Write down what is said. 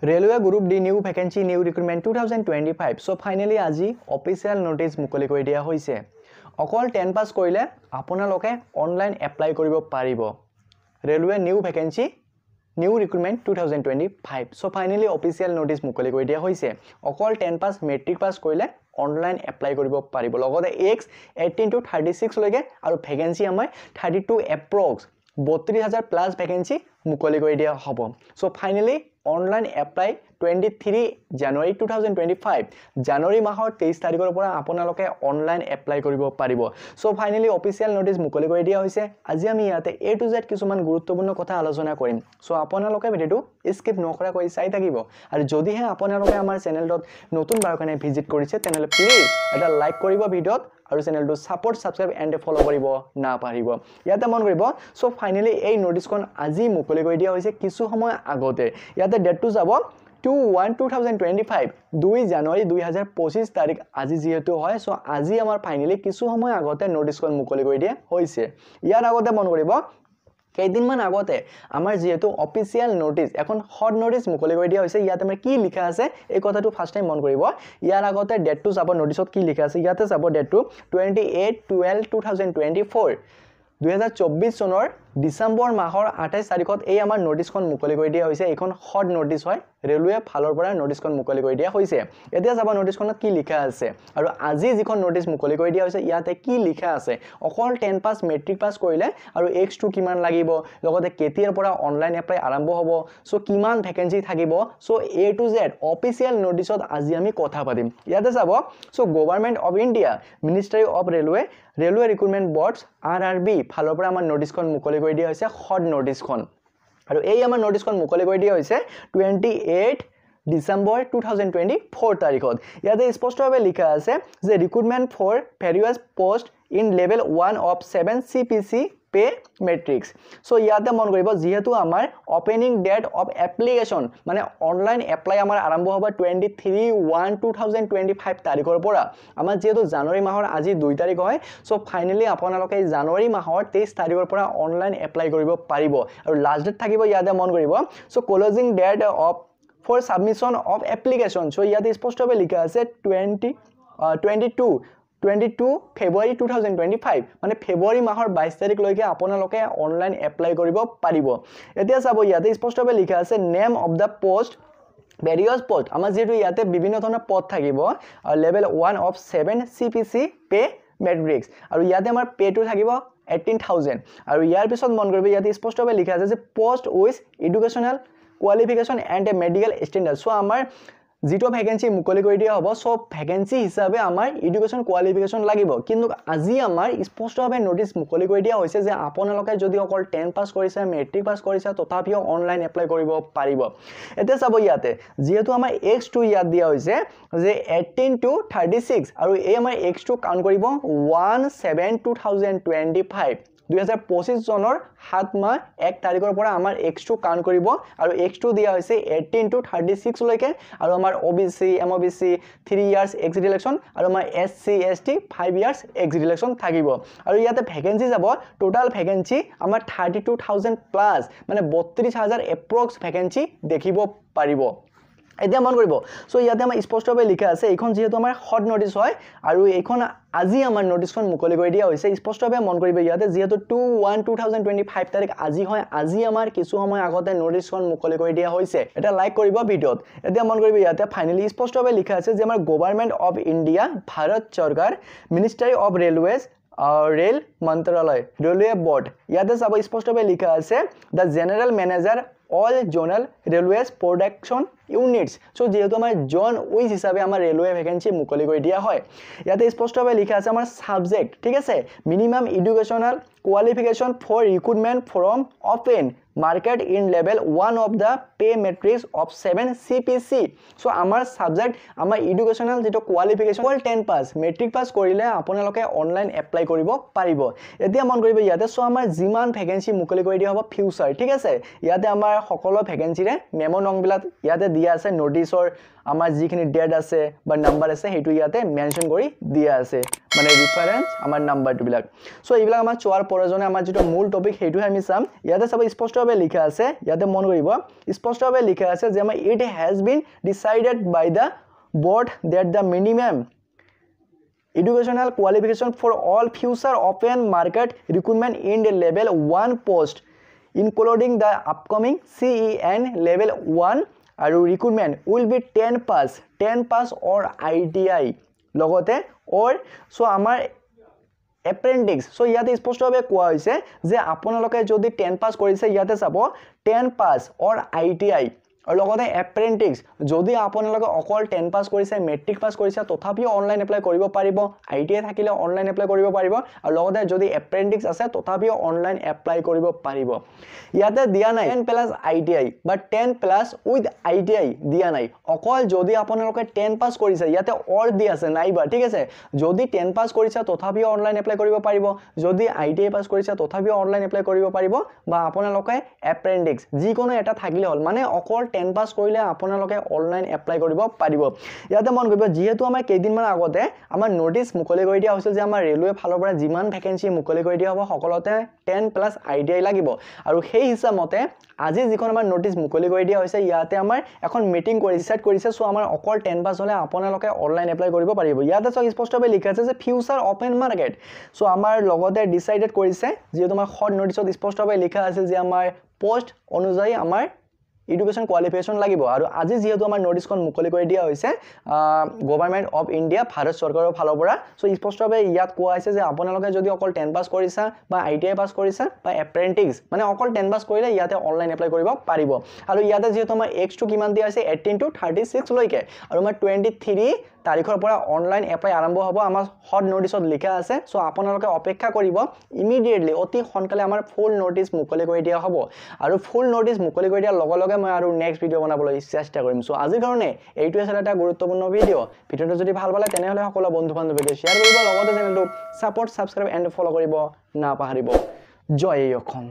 Railway Group D new vacancy new recruitment 2025. So finally আজি official notice মুকলি কৰি দিয়া হৈছে। অকল 10 পাস কৰিলে আপোনালোকে অনলাইন এপ্লাই কৰিব পাৰিব। Railway new vacancy new recruitment 2025. So finally official notice মুকলি কৰি দিয়া হৈছে। অকল 10 পাস মেট্ৰিক পাস কৰিলে অনলাইন এপ্লাই কৰিব পাৰিব। লগতে এজ 18 to 36 লৈকে আৰু ভ্যাকেন্সি আমাৰ 32 এপ্ৰক্স 32000 প্লাস ভ্যাকেন্সি মুকলি কৰি দিয়া হ'ব। So finally online apply 23 January 2025 January মাহৰ 23 তাৰিখৰ পৰা আপোনালোকে অনলাইন এপ্লাই কৰিব পাৰিব। সো ফাইনালি অফিচিয়েল নোটিস মুকলি কৰি দিয়া হৈছে। আজি আমি ইয়াতে A to Z কিছুমান গুৰুত্বপূৰ্ণ কথা আলোচনা কৰিম। সো আপোনালোকে ভিডিওটো স্কিপ নকৰাকৈ চাই থাকিব। আৰু যদিহে আপোনালোকে আমাৰ চেনেলটোত নতুন বাৰৰ কাৰণে ভিজিট কৰিছে তেনেহলে প্লিজ এটা লাইক কৰিব ভিডিওত আৰু চেনেলটো সাপোৰ্ট সাবস্ক্ৰাইব এন্ড ফলো কৰিব না পাৰিব। ইয়াতে মন কৰিব। সো ফাইনালি এই নোটিসখন আজি মুকলি কৰি দিয়া হৈছে কিছু সময় আগতে। ইয়াতে ডেটটো যাব 2/1/2025 2 জানুৱাৰী 2025 তাৰিখ আজি যেহেতু হয়। সো আজি আমাৰ ফাইনালি কিছু সময় আগতে নোটিসখন মুকলি কৰি দিয়া হৈছে। ইয়াৰ আগতে মন কৰিব কেইদিনমান আগতে আমাৰ যেহেতু অফিচিয়েল নোটিস এখন হট নোটিস মুকলি কৰি দিয়া হৈছে। ইয়াতে আমাৰ কি লিখা আছে এই কথাটো ফাৰ্স্ট টাইম মন কৰিব। ইয়াৰ আগতে ডেটটো যাব নোটিসত কি লিখা আছে ইয়াতে যাব ডেটটো 28/12/2024 2024 চনৰ ডিসেম্বৰ মাহৰ 28 তাৰিখত এই আমাৰ নোটিসখন মুকলি কৰি দিয়া হৈছে। এখন হট নোটিস হয় ৰেলৱে ফালৰ পৰা নোটিসখন মুকলি কৰি দিয়া হৈছে। এতিয়া যাব নোটিসখনত কি লিখা আছে আৰু আজি যিখন নোটিস মুকলি কৰি দিয়া হৈছে ইয়াতে কি লিখা আছে অকল 10 পাস মেট্ৰিক পাস কৰিলে আৰু x2 কিমান লাগিব লগতে কেতিয়াৰ পৰা অনলাইন এপ্লাই আৰম্ভ হ'ব সো কিমান ভ্যাকেন্সি থাকিব so A to Z official নোটিসত আজি আমি কথা পাতিম। ইয়াতে যাব so government of India ministry of railway recruitment boards RRB ফালৰ পৰা আমাৰ নোটিসখন মুকলি কৰি দিয়া হৈছে হট নোটিসখন। আৰু এই আমাৰ নোটিসখন মুকলি কৰি দিয়া হৈছে 28 December 2024 তাৰিখত। ইয়াতে স্পষ্টভাৱে লিখা আছে যে recruitment for various post in level 1 of 7 CPC pay matrix. So ইয়াতে মন কৰিব যেহেতু আমাৰ ওপেনিং ডেট অফ এপ্লিকেশন মানে অনলাইন এপ্লাই আমাৰ আৰম্ভ হ'ব 23/1/2025 তাৰিখৰ পৰা। আমাৰ যেহেতু জানুৱাৰী মাহৰ আজি 2 তাৰিখ হয় সো ফাইনালি আপোনালোকে জানুৱাৰী মাহৰ 23 তাৰিখৰ পৰা অনলাইন এপ্লাই কৰিব পাৰিব। আৰু লাষ্ট ডেট থাকিব ইয়াতে মন কৰিব so closing date of for submission of application. So ইয়াতে স্পষ্টভাৱে লিখা আছে 22 February 2025 মানে ফেব্ৰুৱাৰী মাহৰ 22 তাৰিখ লৈকে আপোনালোকে অনলাইন এপ্লাই কৰিব পাৰিব। এতিয়া চাব ইয়াতে স্পষ্টভাৱে লিখা আছে name of the post various post আমাৰ যেটো ইয়াতে বিভিন্ন ধৰণৰ পদ থাকিব level 1 of 7 CPC pay matrix আৰু ইয়াতে আমাৰ পেটো থাকিব 18000 আৰু ইয়াৰ পিছত মন কৰিব ইয়াতে স্পষ্টভাৱে লিখা আছে যে post with educational qualification and a medical standard. So আমাৰ যেটো ভ্যাকেন্সি মুকলি কৰি দিয়া হ'ব সব ভ্যাকেন্সি হিচাপে আমাৰ এডুকেশন কোৱালিফিকেশন লাগিব। কিন্তু আজি আমাৰ স্পষ্টভাৱে নোটিস মুকলি কৰি দিয়া হৈছে যে আপোনালোকে যদি অকল 10 পাস কৰিছে মেট্ৰিক পাস কৰিছে তথাপিও অনলাইন এপ্লাই কৰিব পাৰিব। এতিয়া চাব ইয়াতে যেহেতু আমাৰ x2 ইয়াত দিয়া হৈছে যে 18 to 36 আৰু এই আমাৰ x2 কাউন্ট কৰিব 1/7/2025 2025 চনৰ 7 মাহ 1 তাৰিখৰ পৰা আমাৰ x2 কাউন্ট কৰিব আৰু x2 দিয়া হৈছে 18 to 36 লৈকে আৰু আমাৰ OBC MOBC 3 years ex election আৰু আমাৰ SC ST 5 years ex election থাকিব। আৰু ইয়াতে ভ্যাকেন্সি যাব টোটাল ভ্যাকেন্সি আমাৰ 32000 প্লাস মানে 32000 এপ্ৰক্স ভ্যাকেন্সি দেখিব পাৰিব। এতিয়া মন কৰিব সো ইয়াতে আমাৰ স্পষ্টভাৱে লিখা আছে এইখন যেহেতু আমাৰ হট নোটিস হয় আৰু এইখন আজি আমাৰ নোটিসখন মুকলি কৰি দিয়া হৈছে। স্পষ্টভাৱে মন কৰিব ইয়াতে যেহেতু 2/1/2025 তাৰিখ আজি হয় আজি আমাৰ কিছু সময় আগতে নোটিসখন মুকলি কৰি দিয়া হৈছে। এটা লাইক কৰিব ভিডিওত। এতিয়া মন কৰিব ইয়াতে ফাইনালি স্পষ্টভাৱে লিখা আছে যে আমাৰ গভৰ্নমেন্ট অফ ইন্ডিয়া ভাৰত চৰকাৰ মিনিষ্ট্ৰি অফ ৰেলৱেজ ৰেল মন্ত্ৰালয় ৰেলৱে বোৰ্ড ইয়াতে চাব স্পষ্টভাৱে লিখা আছে the general manager all zonal railways production units. So যেহেতু আমাৰ জন উইচ হিচাপে আমাৰ ৰেলৱে ভ্যাকেন্সি মুকলি কৰি দিয়া হয়। ইয়াতে স্পষ্টভাৱে লিখা আছে আমাৰ সাবজেক্ট ঠিক আছে minimum educational qualification for recruitment from open market in level 1 of the pay matrix of 7 CPC. So আমাৰ সাবজেক্ট আমাৰ এডুকেশনাল যেটো কোৱালিফিকেশন 10 পাস মেট্ৰিক পাস কৰিলে আপোনালোকে অনলাইন এপ্লাই কৰিব পাৰিব। এতিয়া মন কৰিব ইয়াতে সো আমাৰ জিমান ভ্যাকেন্সি মুকলি কৰি দিয়া হ'ব ফিউচাৰ ঠিক আছে। ইয়াতে আমাৰ সকলো ভ্যাকেন্সিৰে মেমো নংবিলাক ইয়াতে দিয়া আছে নোটিসৰ আমাৰ যিখিনি ডেট আছে বা নাম্বাৰ আছে হেতু ইয়াতে মেনশন কৰি দিয়া আছে। মানে ৰেফাৰেন্স আমাৰ নাম্বাৰটো বিলাক সো এইবিলাক আমাৰ চোৱাৰ প্ৰয়োজনে আমাৰ যেটো মূল টপিক হেইটো আমি চাম ইয়াতে সব স্পষ্টভাৱে লিখা আছে ইয়াতে মন কৰিব স্পষ্টভাৱে লিখা আছে যে আমাৰ it has been decided by the board that the minimum educational qualification for all future open market recruitment in the level 1 post including the upcoming CEN level 1 আৰু recruitment will be 10 pass or ITI লগতে or so আমাৰ apprentice so ইয়াতে স্পষ্টভাৱে কোৱা হৈছে যে আপোনালোকে যদি 10 পাস কৰিছে ইয়াতে চাব 10 পাস or ITI আৰু লগতে apprentice যদি আপোনালোকে অকল 10 পাস কৰিছে মেট্ৰিক পাস কৰিছে তথাপিও অনলাইন এপ্লাই কৰিব পাৰিব আইটিআই থাকিলে অনলাইন এপ্লাই কৰিব পাৰিব আৰু লগতে যদি apprentice আছে তথাপিও অনলাইন এপ্লাই কৰিব পাৰিব ইয়াতে দিয়া নাই 10 প্লাস আইটিআই বা 10 প্লাস উইথ আইটিআই দিয়া নাই অকল যদি আপোনালোকে 10 পাস কৰিছে ইয়াতে অৰ দি আছে নাইবা ঠিক আছে যদি 10 পাস কৰিছে তথাপিও অনলাইন এপ্লাই কৰিব পাৰিব যদি আইটিআই পাস কৰিছে তথাপিও অনলাইন এপ্লাই কৰিব পাৰিব বা আপোনালোকে apprentice যিকোনো এটা থাকিলে হল মানে অকল 10 পাস কৰিলে আপোনালোকে অনলাইন এপ্লাই কৰিব পাৰিব ইয়াতে মন কৰিব যেহেতু আমাৰ কেইদিনমান আগতে আমাৰ নোটিস মুকলি কৰি দিয়া হৈছিল যে আমাৰ ৰেলৱে ফালৰ পৰা যিমান ভ্যাকেন্সি মুকলি কৰি দিয়া হ'ব সকলোতে 10 প্লাস আইটিআই লাগিব আৰু সেই হিচাপতে আজি যিখন আমাৰ নোটিস মুকলি কৰি দিয়া হৈছে ইয়াতে আমাৰ এখন মিটিং কৰি ডিসাইড কৰিছে সো আমাৰ অকল 10 পাস হলে আপোনালোকে অনলাইন এপ্লাই কৰিব পাৰিব ইয়াতে সব স্পষ্টভাৱে লিখা আছে যে ফিউচাৰ ওপেন মাৰ্কেট সো আমাৰ লগতে ডিসাইডেড কৰিছে যেহেতু আমাৰ শৰ্ট নোটিছত স্পষ্টভাৱে লিখা আছে যে আমাৰ পোষ্ট অনুযায়ী আমাৰ এডুকেশন কোয়ালিফিকেশন লাগিব আৰু আজি যেহেতু আমাৰ নোটিসখন মুকলি কৰি দিয়া হৈছে গভৰ্ণমেন্ট অফ ইন্ডিয়া ভাৰত চৰকাৰৰ ফালৰ পৰা সো স্পষ্টভাৱে ইয়াত কোৱা হৈছে যে আপোনালোকে যদি অকল 10 পাস কৰিছা বা আইটিআই পাস কৰিছা বা এপ্ৰেন্টিছ মানে অকল 10 পাস কৰিলে ইয়াতে অনলাইন এপ্লাই কৰিব পাৰিব আৰু ইয়াতে যেহেতু আমাৰ এক্স টু কিমান দিয়া আছে 18 to 36 লৈকে আৰু আমাৰ 23 তাৰিখৰ পৰা অনলাইন এপ্লাই আৰম্ভ হ'ব আমাৰ হট নোটিছত লিখা আছে সো আপোনালোকে অপেক্ষা কৰিব ইমিডিয়েটলি অতি সোনকালে আমাৰ ফুল নোটিস মুকলি কৰি দিয়া হ'ব আৰু ফুল নোটিস মুকলি কৰি দিয়া লগে লগে মই আৰু নেক্সট ভিডিও বনাবলৈ চেষ্টা কৰিম সো আজিৰ কাৰণে এইটো আছিল এটা গুৰুত্বপূৰ্ণ ভিডিওটো যদি ভাল পালে তেনেহলে সকলো বন্ধু বান্ধৱীকে শেয়াৰ কৰিব লগতে চেনেলটো সাপোৰ্ট সাবস্ক্ৰাইব এণ্ড ফলো কৰিব নাপাহৰিব জয় অসম